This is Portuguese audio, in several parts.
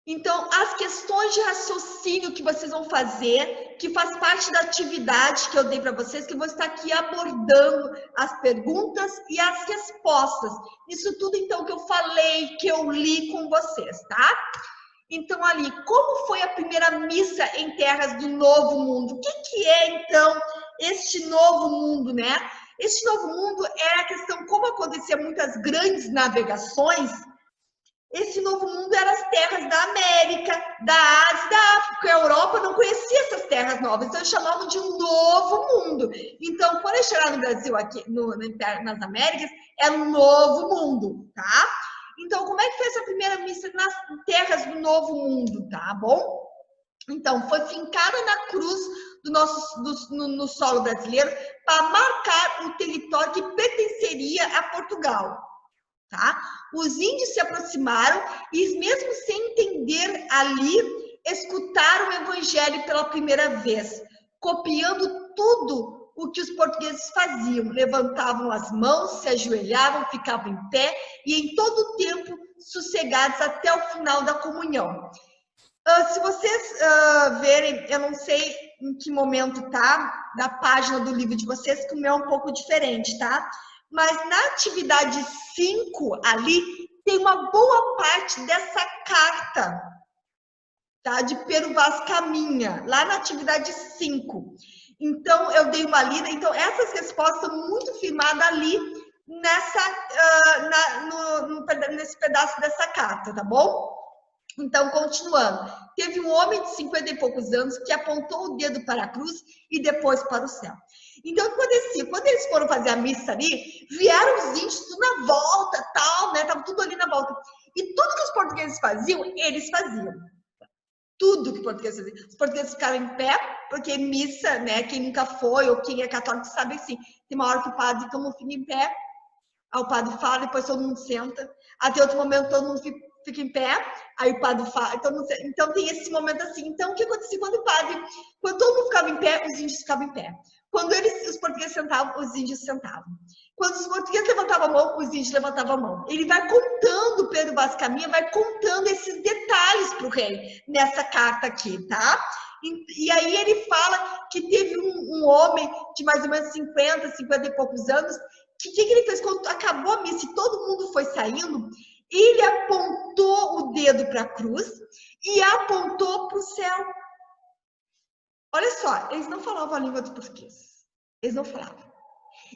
Então, as questões de raciocínio que vocês vão fazer, que faz parte da atividade que eu dei para vocês, que eu vou estar aqui abordando as perguntas e as respostas. Isso tudo, então, que eu falei, que eu li com vocês, tá? Então, ali, como foi a primeira missa em terras do Novo Mundo? O que é, então, este Novo Mundo, né? Este Novo Mundo é a questão, como acontecia muitas grandes navegações, esse Novo Mundo eram as terras da América, da Ásia e da África, porque a Europa não conhecia essas terras novas, então eles chamavam de um Novo Mundo. Então, quando eles chegaram no Brasil, aqui nas Américas, era um Novo Mundo, tá? Então, como é que foi essa primeira missa nas terras do Novo Mundo, tá bom? Então, foi fincada na cruz no solo brasileiro para marcar o território que pertenceria a Portugal. Tá? Os índios se aproximaram e, mesmo sem entender ali, escutaram o evangelho pela primeira vez, copiando tudo o que os portugueses faziam. Levantavam as mãos, se ajoelhavam, ficavam em pé e em todo o tempo sossegados até o final da comunhão. Se vocês verem, eu não sei em que momento tá, da página do livro de vocês, que o meu é um pouco diferente, tá? Mas na atividade 5 ali, tem uma boa parte dessa carta, tá? De Pero Vaz Caminha, lá na atividade 5. Então, eu dei uma lida. Então, essas respostas são muito firmadas ali nesse pedaço dessa carta, tá bom? Então, continuando. Teve um homem de 50 e poucos anos que apontou o dedo para a cruz e depois para o céu. Então, o que acontecia? Quando eles foram fazer a missa ali, vieram os índios tudo na volta, tal, né? Tava tudo ali na volta. E tudo que os portugueses faziam, eles faziam. Tudo que os portugueses faziam. Os portugueses ficaram em pé, porque missa, né? Quem nunca foi ou quem é católico sabe assim. Tem uma hora que o padre toma um fica em pé, aí o padre fala, depois todo mundo senta. Até outro momento todo mundo fica em pé, aí o padre fala. Então tem esse momento assim. Então, o que acontecia quando todo mundo ficava em pé, os índios ficavam em pé. Quando os portugueses sentavam, os índios sentavam. Quando os portugueses levantavam a mão, os índios levantavam a mão. Ele vai contando, Pedro Vaz Caminha vai contando esses detalhes para o rei, nessa carta aqui, tá? E aí ele fala que teve um homem de mais ou menos 50 e poucos anos, que o que ele fez? Quando acabou a missa e todo mundo foi saindo, ele apontou o dedo para a cruz e apontou para o céu. Olha só, eles não falavam a língua dos portugueses. Eles não falavam.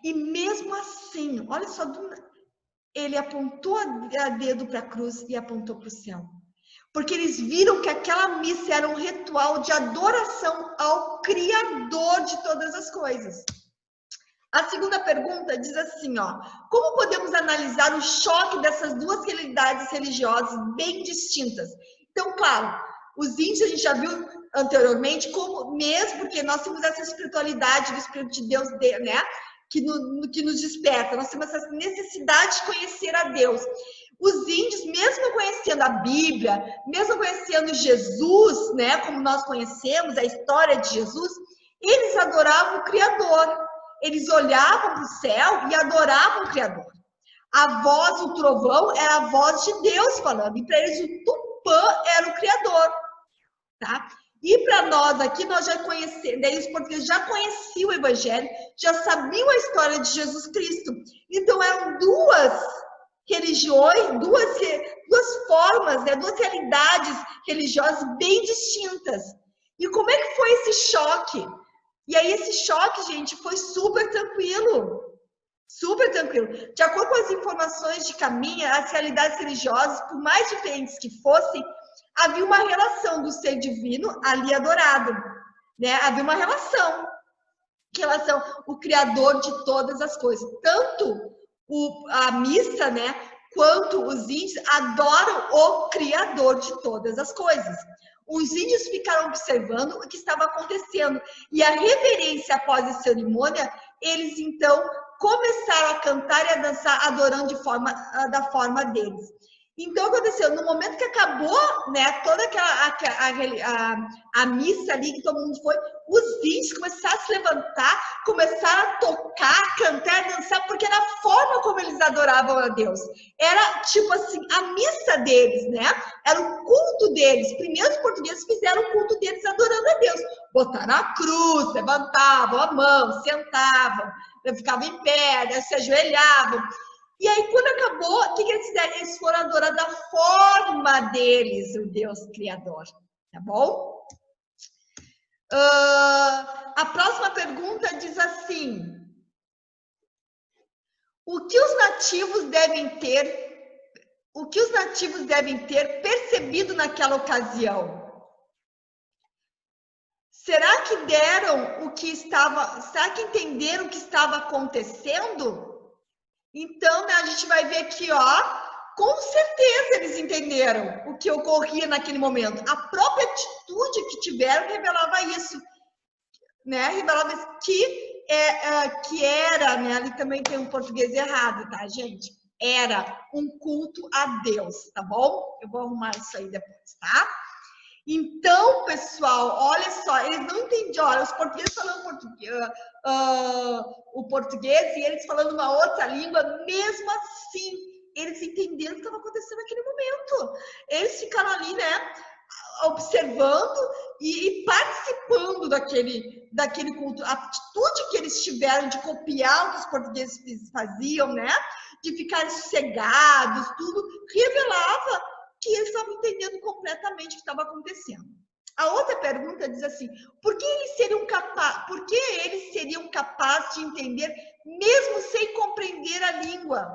E mesmo assim, olha só, ele apontou a dedo para a cruz e apontou para o céu. Porque eles viram que aquela missa era um ritual de adoração ao Criador de todas as coisas. A segunda pergunta diz assim, ó, como podemos analisar o choque dessas duas realidades religiosas bem distintas? Então, claro, os índios a gente já viu anteriormente, como mesmo porque nós temos essa espiritualidade do Espírito de Deus, né, que nos desperta, nós temos essa necessidade de conhecer a Deus. Os índios, mesmo conhecendo a Bíblia, mesmo conhecendo Jesus, né, como nós conhecemos a história de Jesus, eles adoravam o Criador. Eles olhavam para o céu e adoravam o Criador. A voz, o trovão, era a voz de Deus falando. E para eles o Tupã era o Criador. Tá? E para nós aqui, nós já conhecemos, daí os portugueses já conheciam o Evangelho, já sabiam a história de Jesus Cristo. Então eram duas religiões, duas formas, né? Duas realidades religiosas bem distintas. E como é que foi esse choque? E aí esse choque, gente, foi super tranquilo. Super tranquilo. De acordo com as informações de Caminha, as realidades religiosas, por mais diferentes que fossem, havia uma relação do ser divino ali adorado. Né? Havia uma relação. Que relação? O Criador de todas as coisas. Tanto a missa, né, quanto os índios adoram o Criador de todas as coisas. Os índios ficaram observando o que estava acontecendo. E a reverência após a cerimônia, eles então começaram a cantar e a dançar, adorando da forma deles. Então, aconteceu, no momento que acabou, né, toda a missa ali, que todo mundo foi, os índios começaram a se levantar, começaram a tocar, cantar, dançar, porque era a forma como eles adoravam a Deus. Era, tipo assim, a missa deles, né? Era o culto deles. Primeiro os portugueses fizeram o culto deles adorando a Deus. Botaram a cruz, levantavam a mão, sentavam, ficavam em pé, se ajoelhavam. E aí, quando acabou, o que eles fizeram? Eles foram adorar da forma deles, o Deus Criador. Tá bom? A próxima pergunta diz assim: o que os nativos devem ter percebido naquela ocasião? Será que será que entenderam o que estava acontecendo? Então, né, a gente vai ver aqui, ó, com certeza eles entenderam o que ocorria naquele momento. A própria atitude que tiveram revelava isso, né? Revelava que era, né? Ali também tem um português errado, tá, gente? Era um culto a Deus, tá bom? Eu vou arrumar isso aí depois, tá? Então, pessoal, olha só, eles não entendiam, olha, os portugueses falando o português e eles falando uma outra língua, mesmo assim, eles entenderam o que estava acontecendo naquele momento. Eles ficaram ali, né, observando e participando daquele culto. A atitude que eles tiveram de copiar o que os portugueses faziam, né, de ficarem sossegados, tudo, revelava que eles estavam entendendo completamente o que estava acontecendo. A outra pergunta diz assim: por que eles seriam capazes de entender mesmo sem compreender a língua?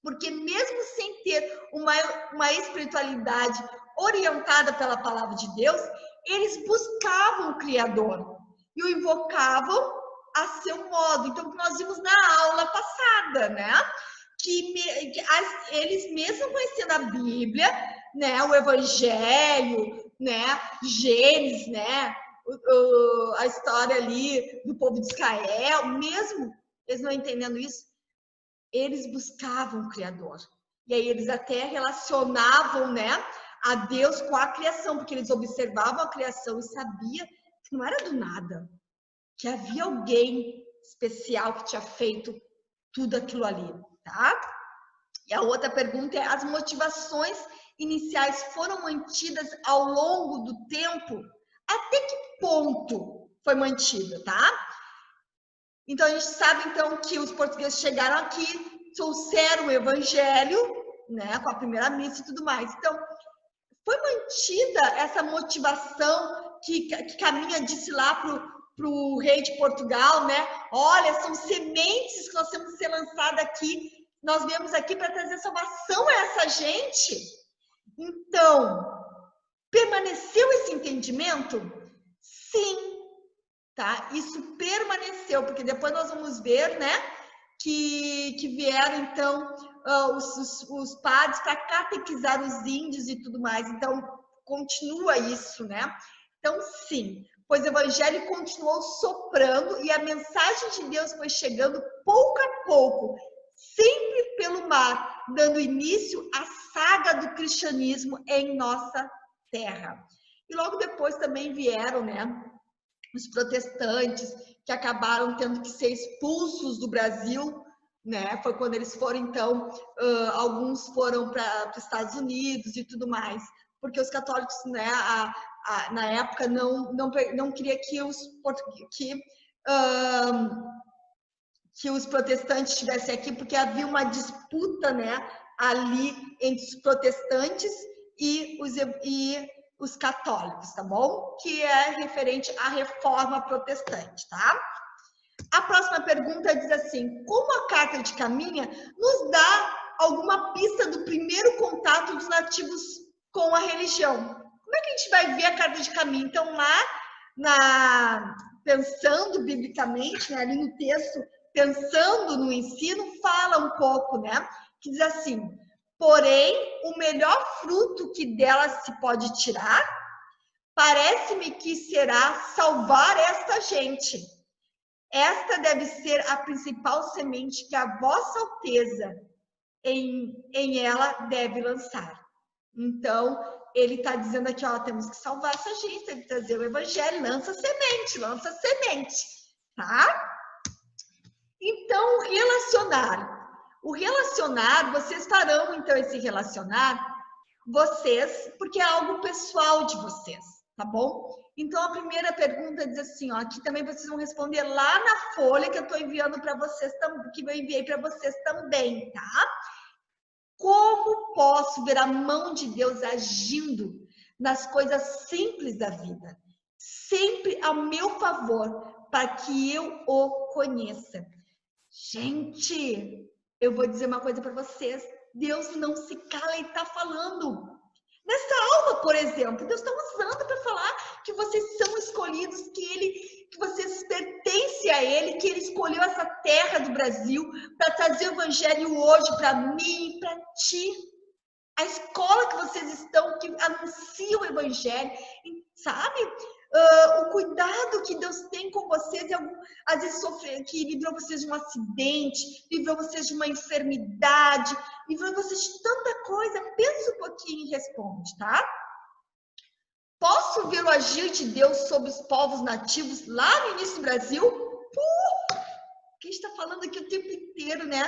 Porque mesmo sem ter uma espiritualidade orientada pela palavra de Deus, eles buscavam o Criador e o invocavam a seu modo. Então, nós vimos na aula passada, né? Eles mesmo conhecendo a Bíblia, né, o Evangelho, né, Gênesis, né, a história ali do povo de Israel, mesmo eles não entendendo isso, eles buscavam o Criador. E aí eles até relacionavam, né, a Deus com a criação, porque eles observavam a criação e sabiam que não era do nada, que havia alguém especial que tinha feito tudo aquilo ali, tá? E a outra pergunta é: as motivações iniciais foram mantidas ao longo do tempo? Até que ponto foi mantida, tá? Então a gente sabe então que os portugueses chegaram aqui, trouxeram o evangelho, né, com a primeira missa e tudo mais. Então foi mantida essa motivação que Caminha disse lá para o rei de Portugal, né? Olha, são sementes que nós temos que ser lançadas aqui. Nós viemos aqui para trazer salvação a essa gente. Então, permaneceu esse entendimento? Sim, tá? Isso permaneceu, porque depois nós vamos ver, né? Que vieram, então, os padres para catequizar os índios e tudo mais. Então, continua isso, né? Então, sim, pois o evangelho continuou soprando e a mensagem de Deus foi chegando pouco a pouco, sempre pelo mar, dando início à saga do cristianismo em nossa terra. E logo depois também vieram, né, os protestantes, que acabaram tendo que ser expulsos do Brasil, né? Foi quando eles foram, então, alguns foram para os Estados Unidos e tudo mais, porque os católicos, né, na época, não queria que os protestantes estivessem aqui, porque havia uma disputa, né, ali entre os protestantes e os católicos, tá bom? Que é referente à reforma protestante, tá? A próxima pergunta diz assim: como a Carta de Caminha nos dá alguma pista do primeiro contato dos nativos com a religião? Como é que a gente vai ver a Carta de Caminha? Então, lá, pensando biblicamente, né, ali no texto, pensando no ensino, fala um pouco, né? Que diz assim: porém, o melhor fruto que dela se pode tirar, parece-me que será salvar esta gente. Esta deve ser a principal semente que a Vossa Alteza em ela deve lançar. Então, ele está dizendo aqui, ó, temos que salvar essa gente, tem que trazer o evangelho, lança semente, tá? Então, o relacionar, vocês farão, então, esse relacionar, vocês, porque é algo pessoal de vocês, tá bom? Então, a primeira pergunta diz assim, ó, aqui também vocês vão responder lá na folha que eu estou enviando para vocês, que eu enviei para vocês também, tá? Como posso ver a mão de Deus agindo nas coisas simples da vida, sempre ao meu favor, para que eu o conheça? Gente, eu vou dizer uma coisa para vocês, Deus não se cala e está falando. Nessa aula, por exemplo, Deus está usando para falar que vocês são escolhidos, que vocês pertencem a Ele, que Ele escolheu essa terra do Brasil para trazer o Evangelho hoje para mim e para ti. A escola que vocês estão, que anuncia o Evangelho, sabe? O cuidado que Deus tem com vocês, às vezes que livrou vocês de um acidente, livrou vocês de uma enfermidade, livrou vocês de tanta coisa. Pensa um pouquinho e responde, tá? Posso ver o agir de Deus sobre os povos nativos lá no início do Brasil? Que a gente está falando aqui o tempo inteiro, né?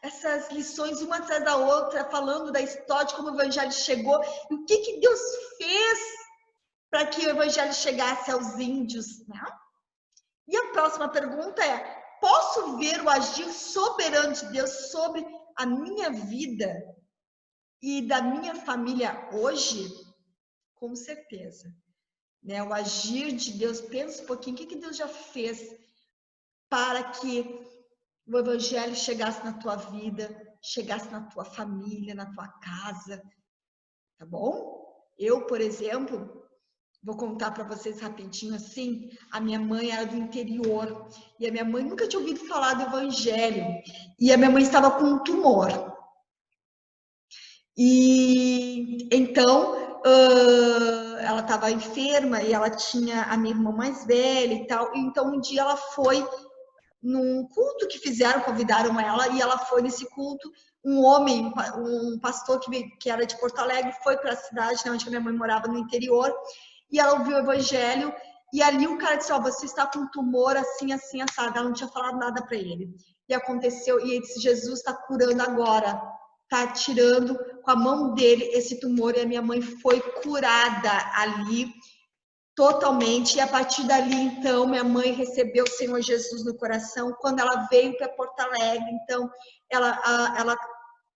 Essas lições uma atrás da outra, falando da história, de como o Evangelho chegou, e o que Deus fez para que o Evangelho chegasse aos índios, né? E a próxima pergunta é, posso ver o agir soberano de Deus sobre a minha vida e da minha família hoje? Com certeza. Né? O agir de Deus, pensa um pouquinho, o que Deus já fez para que o Evangelho chegasse na tua vida, chegasse na tua família, na tua casa, tá bom? Eu, por exemplo, vou contar para vocês rapidinho assim, a minha mãe era do interior, e a minha mãe nunca tinha ouvido falar do Evangelho, e a minha mãe estava com um tumor. E então, ela estava enferma, e ela tinha a minha irmã mais velha e tal, então um dia ela foi num culto que fizeram, convidaram ela, e ela foi nesse culto, um homem, um pastor que era de Porto Alegre, foi para a cidade, né, onde a minha mãe morava, no interior, e ela ouviu o Evangelho, e ali o cara disse, ó, você está com um tumor assim, assim, assado. Ela não tinha falado nada para ele. E aconteceu, e ele disse, Jesus está curando agora, está tirando com a mão dele esse tumor, e a minha mãe foi curada ali, totalmente, e a partir dali, então, minha mãe recebeu o Senhor Jesus no coração, quando ela veio para Porto Alegre, então, ela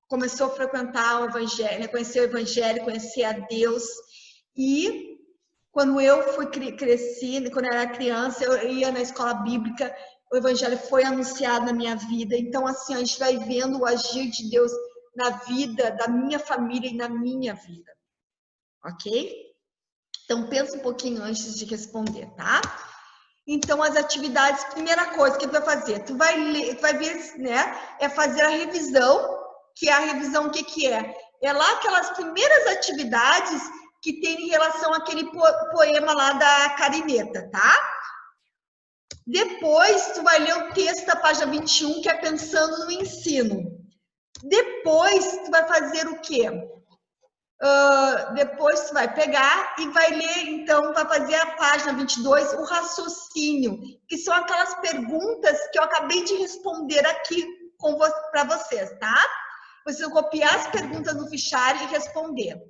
começou a frequentar o Evangelho, conhecer o Evangelho, conhecer a Deus, e quando eu fui crescendo, quando eu era criança, eu ia na escola bíblica, o Evangelho foi anunciado na minha vida, então, assim, a gente vai vendo o agir de Deus na vida da minha família e na minha vida, ok? Então, pensa um pouquinho antes de responder, tá? Então, as atividades, primeira coisa que tu vai fazer, tu vai ler, tu vai ver, né? É fazer a revisão, que é a revisão, o que é? É lá aquelas primeiras atividades que tem em relação àquele poema lá da Carineta, tá? Depois, tu vai ler o texto da página 21, que é Pensando no Ensino. Depois, tu vai fazer o quê? Depois tu vai pegar e vai ler, então, vai fazer a página 22, o raciocínio, que são aquelas perguntas que eu acabei de responder aqui para vocês, tá? Vocês vão copiar as perguntas no fichário e responder,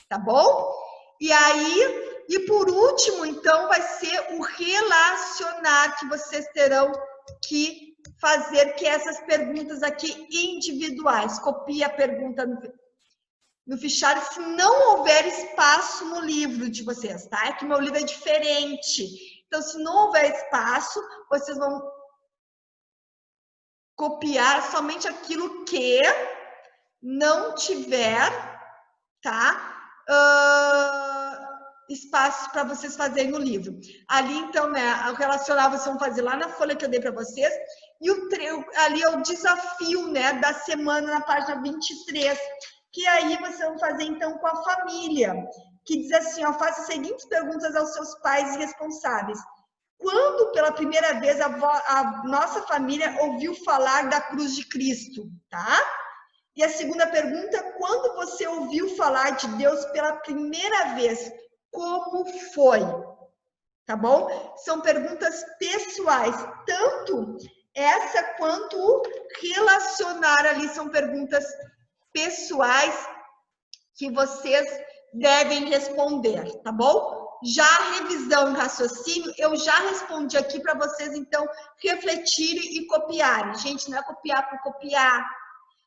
tá bom? E aí, e por último, então, vai ser o relacionar que vocês terão que fazer, que é essas perguntas aqui individuais. Copia a pergunta no fichário, se não houver espaço no livro de vocês, tá? É que meu livro é diferente. Então, se não houver espaço, vocês vão copiar somente aquilo que não tiver, tá? Espaço para vocês fazerem no livro. Ali, então, né, o relacionar vocês vão fazer lá na folha que eu dei para vocês. E ali é o desafio, né, da semana na página 23. Que aí vocês vão fazer, então, com a família, que diz assim, ó, faça as seguintes perguntas aos seus pais responsáveis. Quando, pela primeira vez, a nossa família ouviu falar da cruz de Cristo, tá? E a segunda pergunta, quando você ouviu falar de Deus pela primeira vez, como foi? Tá bom? São perguntas pessoais, tanto essa quanto relacionar ali são perguntas pessoais que vocês devem responder, tá bom? Já a revisão e raciocínio, eu já respondi aqui para vocês, então, refletirem e copiarem. Gente, não é copiar por copiar.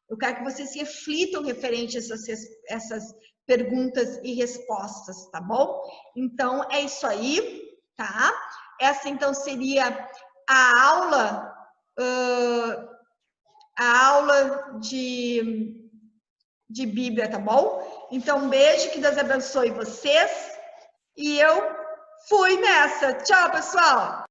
Eu quero que vocês reflitam referente a essas perguntas e respostas, tá bom? Então, é isso aí, tá? Essa, então, seria a aula de Bíblia, tá bom? Então, um beijo, que Deus abençoe vocês. E eu fui nessa. Tchau, pessoal!